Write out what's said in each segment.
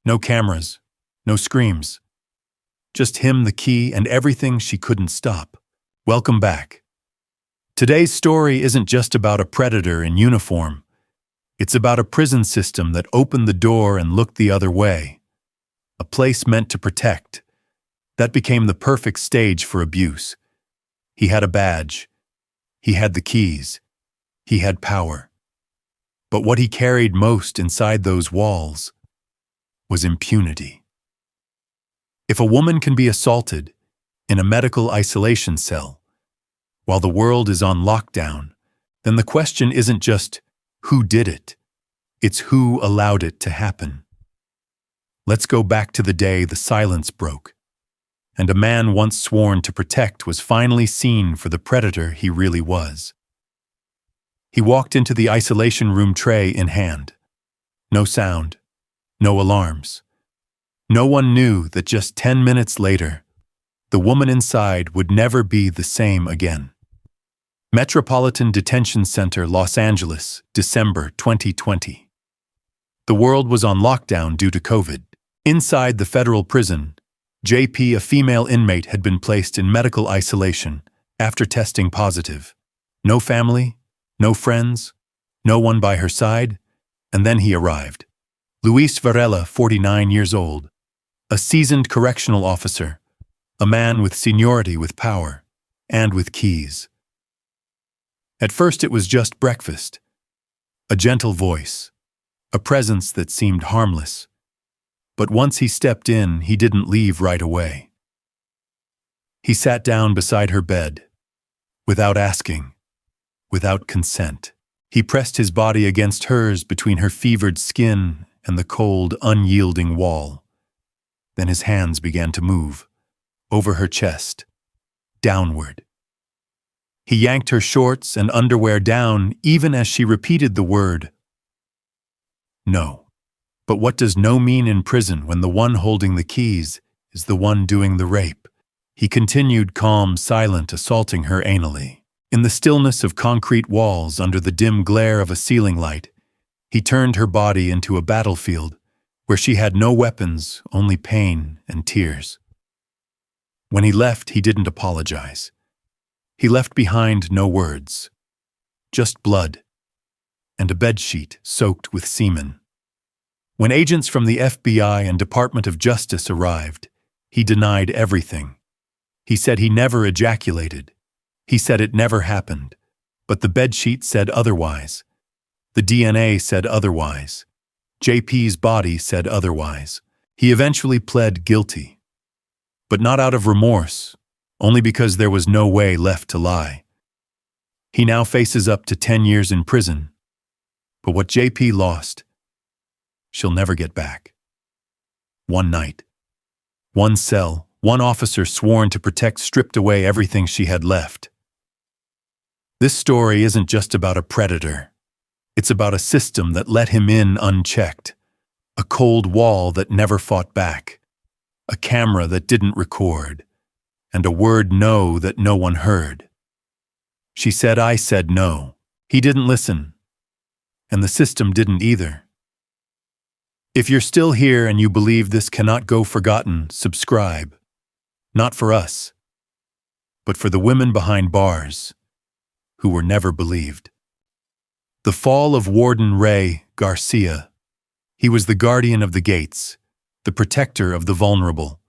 No cameras, no screams. Just him, the key, and everything she couldn't stop. Welcome back. Today's story isn't just about a predator in uniform. It's about a prison system that opened the door and looked the other way. A place meant to protect. That became the perfect stage for abuse. He had a badge. He had the keys. He had power. But what he carried most inside those walls was impunity. If a woman can be assaulted in a medical isolation cell while the world is on lockdown, then the question isn't just who did it, it's who allowed it to happen. Let's go back to the day the silence broke, and a man once sworn to protect was finally seen for the predator he really was. He walked into the isolation room, tray in hand. No sound, no alarms. No one knew that just 10 minutes later, the woman inside would never be the same again. Metropolitan Detention Center, Los Angeles, December 2020. The world was on lockdown due to COVID. Inside the federal prison, JP, a female inmate, had been placed in medical isolation after testing positive. No family, no friends, no one by her side, and then he arrived. Luis Varela, 49 years old, a seasoned correctional officer, a man with seniority, with power, and with keys. At first it was just breakfast, a gentle voice, a presence that seemed harmless. But once he stepped in, he didn't leave right away. He sat down beside her bed, without asking, without consent. He pressed his body against hers between her fevered skin and the cold, unyielding wall. Then his hands began to move, over her chest, downward. He yanked her shorts and underwear down even as she repeated the word, no. But what does no mean in prison when the one holding the keys is the one doing the rape? He continued, calm, silent, assaulting her anally. In the stillness of concrete walls, under the dim glare of a ceiling light, he turned her body into a battlefield where she had no weapons, only pain and tears. When he left, he didn't apologize. He left behind no words, just blood and a bedsheet soaked with semen. When agents from the FBI and Department of Justice arrived, he denied everything. He said he never ejaculated. He said it never happened. But the bedsheet said otherwise. The DNA said otherwise. JP's body said otherwise. He eventually pled guilty. But not out of remorse, only because there was no way left to lie. He now faces up to 10 years in prison. But what JP lost, she'll never get back. One night, one cell, one officer sworn to protect stripped away everything she had left. This story isn't just about a predator. It's about a system that let him in unchecked, a cold wall that never fought back, a camera that didn't record, and a word no that no one heard. She said, I said no. He didn't listen, and the system didn't either. If you're still here and you believe this cannot go forgotten, subscribe. Not for us, but for the women behind bars who were never believed. The fall of Warden Ray Garcia. He was the guardian of the gates, the protector of the vulnerable.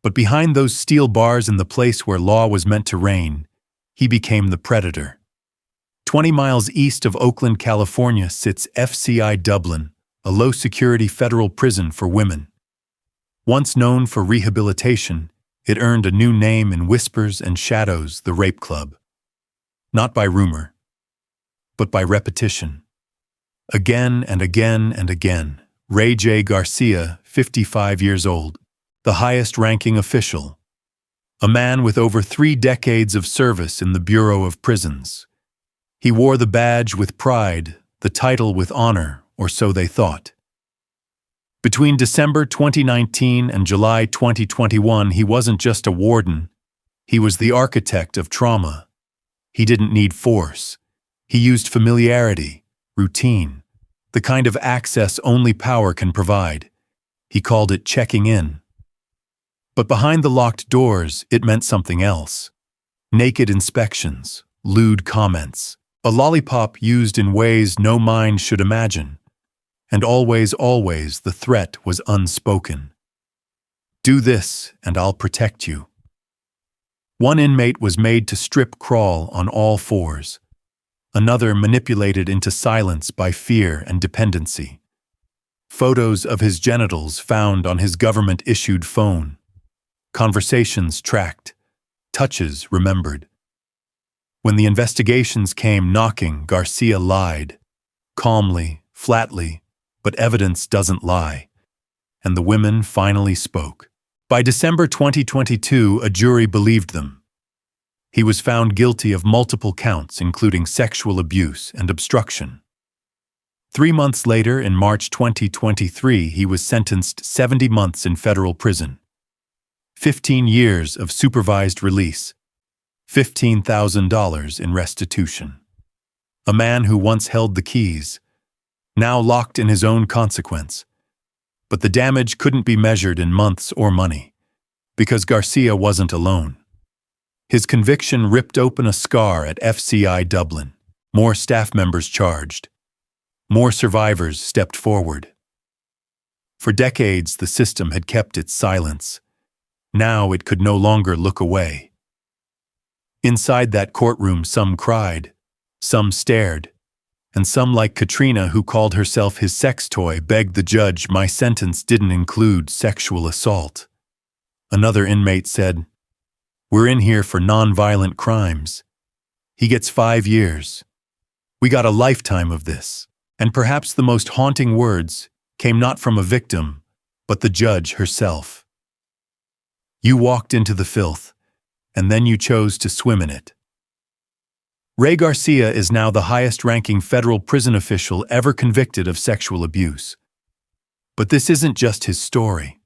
But behind those steel bars, in the place where law was meant to reign, he became the predator. 20 miles east of Oakland, California, sits FCI Dublin, a low-security federal prison for women. Once known for rehabilitation, it earned a new name in whispers and shadows, the Rape Club. Not by rumor, but by repetition. Again and again and again, Ray J. Garcia, 55 years old, the highest-ranking official, a man with over 3 decades of service in the Bureau of Prisons. He wore the badge with pride, the title with honor, or so they thought. Between December 2019 and July 2021, he wasn't just a warden. He was the architect of trauma. He didn't need force. He used familiarity, routine, the kind of access only power can provide. He called it checking in. But behind the locked doors, it meant something else. Naked inspections, lewd comments, a lollipop used in ways no mind should imagine. And always, always, the threat was unspoken. Do this, and I'll protect you. One inmate was made to strip crawl on all fours. Another manipulated into silence by fear and dependency. Photos of his genitals found on his government-issued phone. Conversations tracked. Touches remembered. When the investigations came knocking, Garcia lied. Calmly, flatly, but evidence doesn't lie. And the women finally spoke. By December 2022, a jury believed them. He was found guilty of multiple counts, including sexual abuse and obstruction. 3 months later, in March 2023, he was sentenced 70 months in federal prison. 15 years of supervised release. $15,000 in restitution. A man who once held the keys, now locked in his own consequence. But the damage couldn't be measured in months or money, because Garcia wasn't alone. His conviction ripped open a scar at FCI Dublin. More staff members charged. More survivors stepped forward. For decades, the system had kept its silence. Now it could no longer look away. Inside that courtroom, some cried, some stared, and some, like Katrina, who called herself his sex toy, begged the judge my sentence didn't include sexual assault. Another inmate said, "We're in here for non-violent crimes. He gets 5 years. We got a lifetime of this." And perhaps the most haunting words came not from a victim, but the judge herself. "You walked into the filth, and then you chose to swim in it." Ray Garcia is now the highest-ranking federal prison official ever convicted of sexual abuse. But this isn't just his story.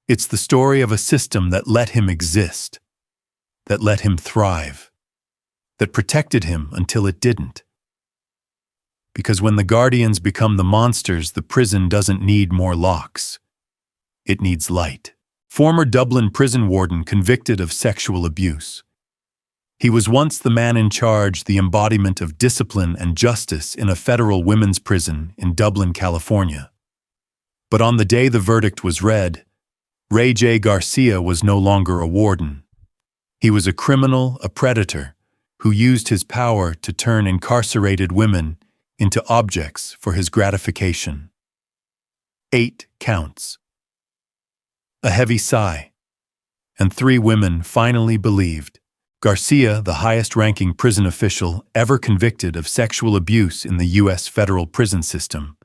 It's the story of a system that let him exist, that let him thrive, that protected him until it didn't. Because when the guardians become the monsters, the prison doesn't need more locks. It needs light. Former Dublin prison warden convicted of sexual abuse. He was once the man in charge, the embodiment of discipline and justice in a federal women's prison in Dublin, California. But on the day the verdict was read, Ray J. Garcia was no longer a warden. He was a criminal, a predator, who used his power to turn incarcerated women into objects for his gratification. 8 counts. A heavy sigh. And 3 women finally believed. Garcia, the highest-ranking prison official ever convicted of sexual abuse in the U.S. federal prison system,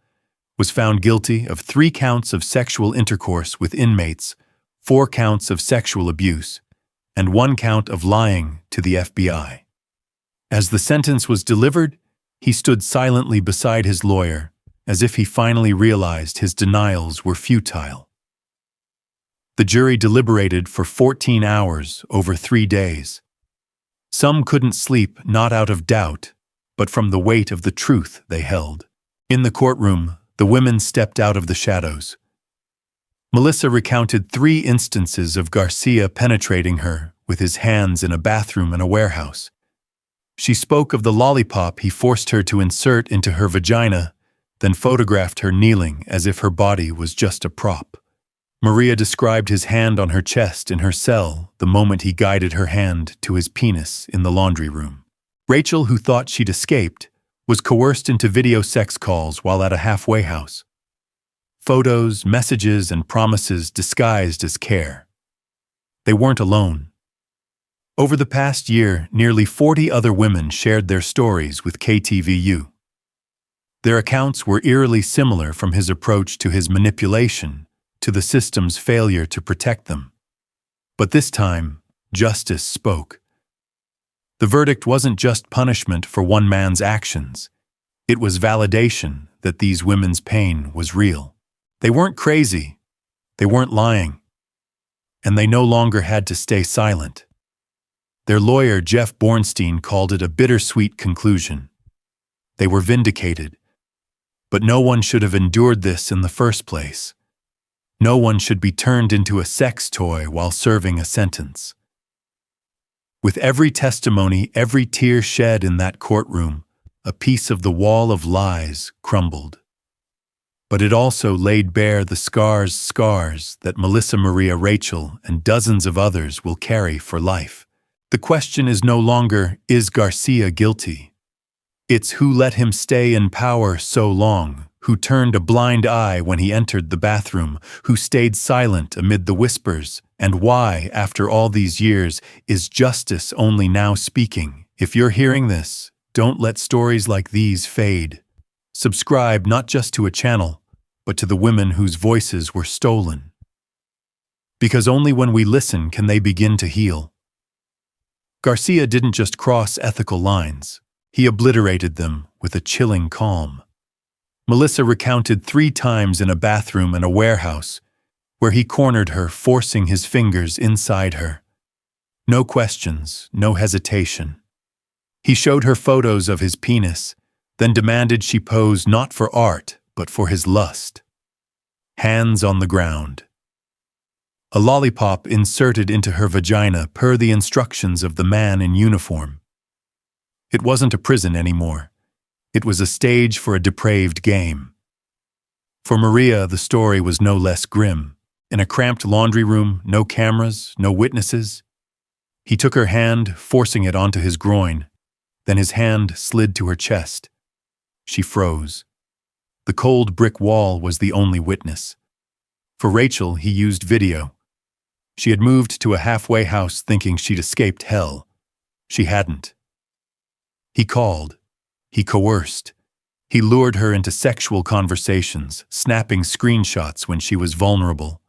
was found guilty of 3 counts of sexual intercourse with inmates, 4 counts of sexual abuse, and 1 count of lying to the FBI. As the sentence was delivered, he stood silently beside his lawyer, as if he finally realized his denials were futile. The jury deliberated for 14 hours over 3 days. Some couldn't sleep, not out of doubt, but from the weight of the truth they held. In the courtroom, the women stepped out of the shadows. Melissa recounted 3 instances of Garcia penetrating her with his hands in a bathroom and a warehouse. She spoke of the lollipop he forced her to insert into her vagina, then photographed her kneeling as if her body was just a prop. Maria described his hand on her chest in her cell the moment he guided her hand to his penis in the laundry room. Rachel, who thought she'd escaped, was coerced into video sex calls while at a halfway house. Photos, messages, and promises disguised as care. They weren't alone. Over the past year, nearly 40 other women shared their stories with KTVU. Their accounts were eerily similar, from his approach to his manipulation to the system's failure to protect them. But this time, justice spoke. The verdict wasn't just punishment for one man's actions. It was validation that these women's pain was real. They weren't crazy. They weren't lying. And they no longer had to stay silent. Their lawyer, Jeff Bornstein, called it a bittersweet conclusion. They were vindicated. But no one should have endured this in the first place. No one should be turned into a sex toy while serving a sentence. With every testimony, every tear shed in that courtroom, a piece of the wall of lies crumbled. But it also laid bare the scars that Melissa Maria Rachel and dozens of others will carry for life. The question is no longer, is Garcia guilty? It's who let him stay in power so long, who turned a blind eye when he entered the bathroom, who stayed silent amid the whispers, and why, after all these years, is justice only now speaking? If you're hearing this, don't let stories like these fade. Subscribe not just to a channel, but to the women whose voices were stolen. Because only when we listen can they begin to heal. Garcia didn't just cross ethical lines, he obliterated them with a chilling calm. Melissa recounted 3 times in a bathroom and a warehouse, where he cornered her, forcing his fingers inside her. No questions, no hesitation. He showed her photos of his penis, then demanded she pose not for art, but for his lust. Hands on the ground. A lollipop inserted into her vagina per the instructions of the man in uniform. It wasn't a prison anymore. It was a stage for a depraved game. For Maria, the story was no less grim. In a cramped laundry room, no cameras, no witnesses. He took her hand, forcing it onto his groin. Then his hand slid to her chest. She froze. The cold brick wall was the only witness. For Rachel, he used video. She had moved to a halfway house thinking she'd escaped hell. She hadn't. He called. He coerced. He lured her into sexual conversations, snapping screenshots when she was vulnerable.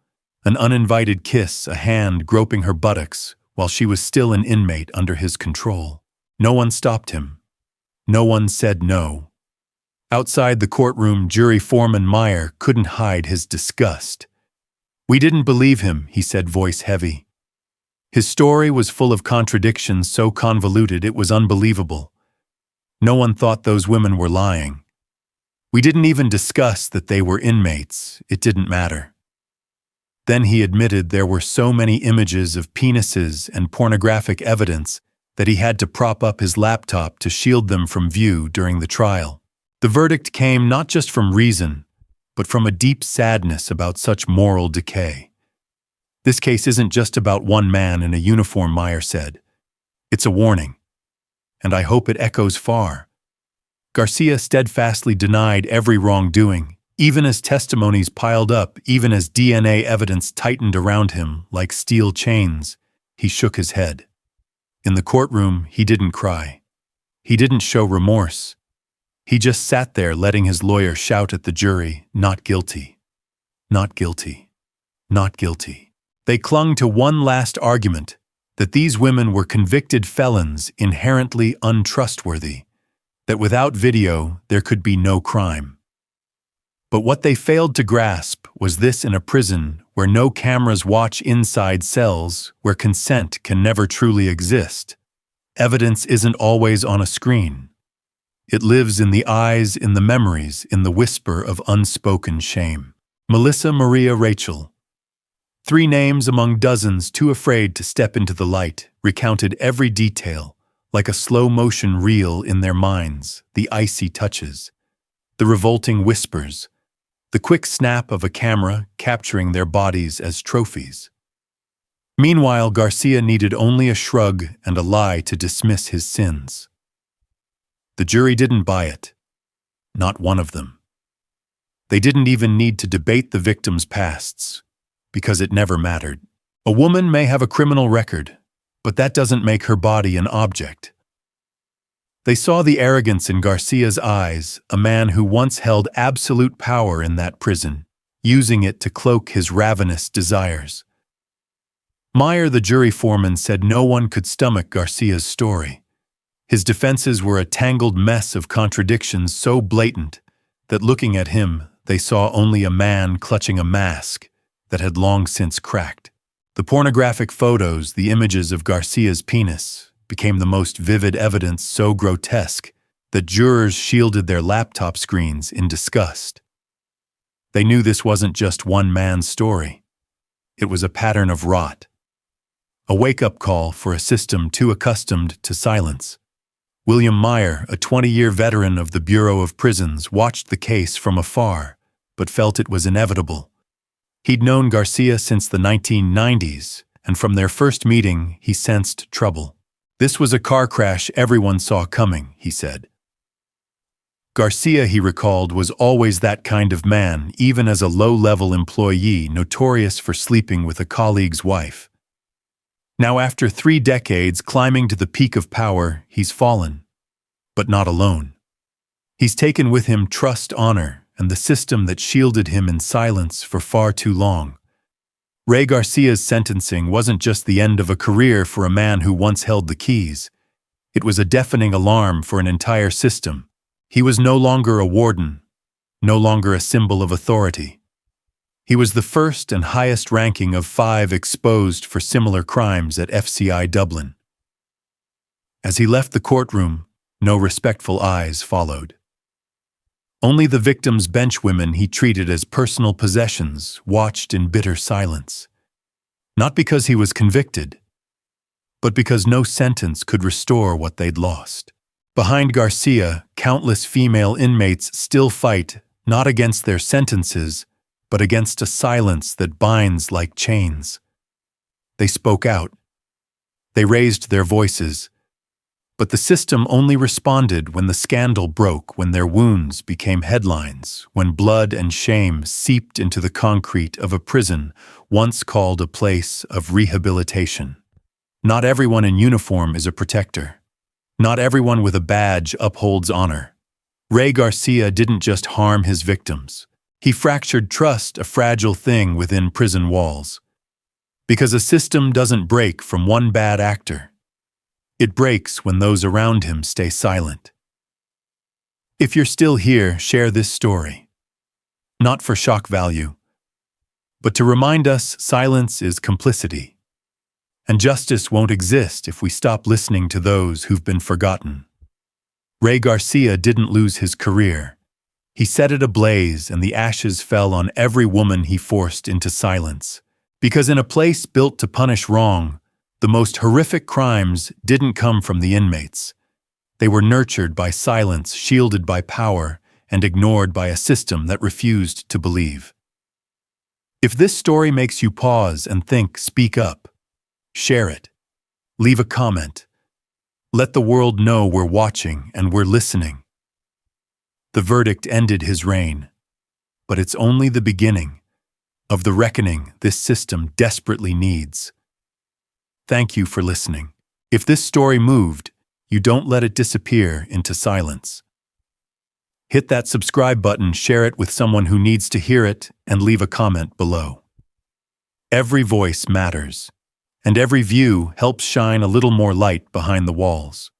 An uninvited kiss, a hand groping her buttocks while she was still an inmate under his control. No one stopped him. No one said no. Outside the courtroom, jury foreman Meyer couldn't hide his disgust. "We didn't believe him," he said, voice heavy. His story was full of contradictions so convoluted it was unbelievable. No one thought those women were lying. "We didn't even discuss that they were inmates. It didn't matter." Then he admitted there were so many images of penises and pornographic evidence that he had to prop up his laptop to shield them from view during the trial. The verdict came not just from reason, but from a deep sadness about such moral decay. "This case isn't just about one man in a uniform," Meyer said. "It's a warning. And I hope it echoes far." Garcia steadfastly denied every wrongdoing, even as testimonies piled up, even as DNA evidence tightened around him like steel chains. He shook his head. In the courtroom, he didn't cry. He didn't show remorse. He just sat there letting his lawyer shout at the jury, "Not guilty. Not guilty. Not guilty." They clung to one last argument, that these women were convicted felons inherently untrustworthy, that without video there could be no crime. But what they failed to grasp was this: in a prison where no cameras watch inside cells, where consent can never truly exist, evidence isn't always on a screen. It lives in the eyes, in the memories, in the whisper of unspoken shame. Melissa Maria Rachel. 3 names among dozens too afraid to step into the light, recounted every detail, like a slow-motion reel in their minds, the icy touches, the revolting whispers, the quick snap of a camera capturing their bodies as trophies. Meanwhile, Garcia needed only a shrug and a lie to dismiss his sins. The jury didn't buy it. Not one of them. They didn't even need to debate the victims' pasts, because it never mattered. A woman may have a criminal record, but that doesn't make her body an object. They saw the arrogance in Garcia's eyes, a man who once held absolute power in that prison, using it to cloak his ravenous desires. Meyer, the jury foreman, said no one could stomach Garcia's story. His defenses were a tangled mess of contradictions so blatant that looking at him, they saw only a man clutching a mask that had long since cracked. The pornographic photos, the images of Garcia's penis, became the most vivid evidence, so grotesque that jurors shielded their laptop screens in disgust. They knew this wasn't just one man's story. It was a pattern of rot. A wake-up call for a system too accustomed to silence. William Meyer, a 20-year veteran of the Bureau of Prisons, watched the case from afar, but felt it was inevitable. He'd known Garcia since the 1990s, and from their first meeting, he sensed trouble. This was a car crash everyone saw coming, he said. Garcia, he recalled, was always that kind of man, even as a low-level employee notorious for sleeping with a colleague's wife. Now, after 3 decades climbing to the peak of power, he's fallen. But not alone. He's taken with him trust, honor, and the system that shielded him in silence for far too long. Ray Garcia's sentencing wasn't just the end of a career for a man who once held the keys. It was a deafening alarm for an entire system. He was no longer a warden, no longer a symbol of authority. He was the first and highest ranking of 5 exposed for similar crimes at FCI Dublin. As he left the courtroom, no respectful eyes followed. Only the victim's benchwomen he treated as personal possessions watched in bitter silence. Not because he was convicted, but because no sentence could restore what they'd lost. Behind Garcia, countless female inmates still fight, not against their sentences, but against a silence that binds like chains. They spoke out. They raised their voices. But the system only responded when the scandal broke, when their wounds became headlines, when blood and shame seeped into the concrete of a prison once called a place of rehabilitation. Not everyone in uniform is a protector. Not everyone with a badge upholds honor. Ray Garcia didn't just harm his victims. He fractured trust, a fragile thing within prison walls. Because a system doesn't break from one bad actor. It breaks when those around him stay silent. If you're still here, share this story. Not for shock value, but to remind us silence is complicity. And justice won't exist if we stop listening to those who've been forgotten. Ray Garcia didn't lose his career. He set it ablaze, and the ashes fell on every woman he forced into silence. Because in a place built to punish wrong, the most horrific crimes didn't come from the inmates. They were nurtured by silence, shielded by power, and ignored by a system that refused to believe. If this story makes you pause and think, speak up. Share it. Leave a comment. Let the world know we're watching and we're listening. The verdict ended his reign, but it's only the beginning of the reckoning this system desperately needs. Thank you for listening. If this story moved, you don't let it disappear into silence. Hit that subscribe button, share it with someone who needs to hear it, and leave a comment below. Every voice matters. And every view helps shine a little more light behind the walls.